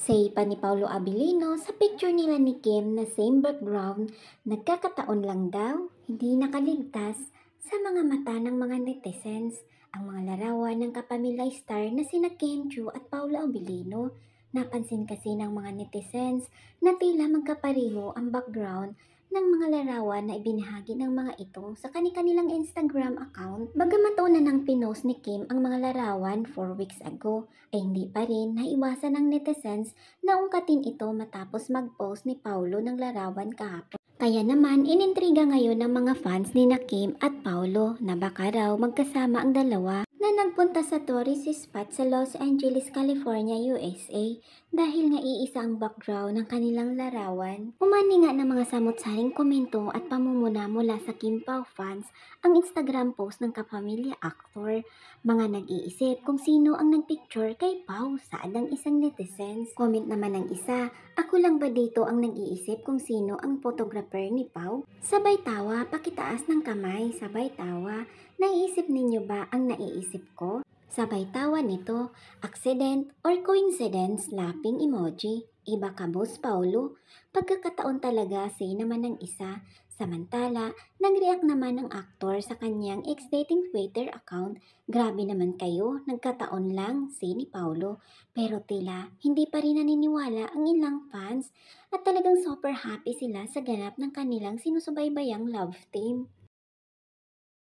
Say pa ni Paulo Abilino sa picture nila ni Kim na same background, nagkakataon lang daw, hindi nakaligtas sa mga mata ng mga netizens ang mga larawan ng kapamilya star na sina Kim Chiu at Paulo Abilino. Napansin kasi ng mga netizens na tila magkapareho ang background ng mga larawan na ibinahagi ng mga ito sa kanilang Instagram account. Bagamat una nang pinost ni Kim ang mga larawan 4 weeks ago, ay hindi pa rin naiwasan ng netizens na ungkatin ito matapos mag-post ni Paulo ng larawan kahapon. Kaya naman, inintriga ngayon ng mga fans ni na Kim at Paulo na baka raw magkasama ang dalawa na nagpunta sa tourist spot sa Los Angeles, California, USA dahil nga iisa ang background ng kanilang larawan. Umani nga ng mga samot-saring komento at pamumuna mula sa Kim Pao fans ang Instagram post ng kapamilya actor. Mga nag-iisip kung sino ang nagpicture kay Pao, saad ng isang netizens. Comment naman ng isa, ako lang ba dito ang nag-iisip kung sino ang photographer ni Pao? Sabay tawa, pakitaas ng kamay, sabay tawa. Naiisip ninyo ba ang naiisip ko? Sabay tawa nito, accident or coincidence, laughing emoji. Iba ka boss Paulo? Pagkakataon talaga, say naman ng isa. Samantala, nag-react naman ang aktor sa kanyang ex-dating Twitter account. Grabe naman kayo, nagkataon lang, say ni Paulo. Pero tila, hindi pa rin naniniwala ang ilang fans at talagang super happy sila sa ganap ng kanilang sinusubaybayang love team.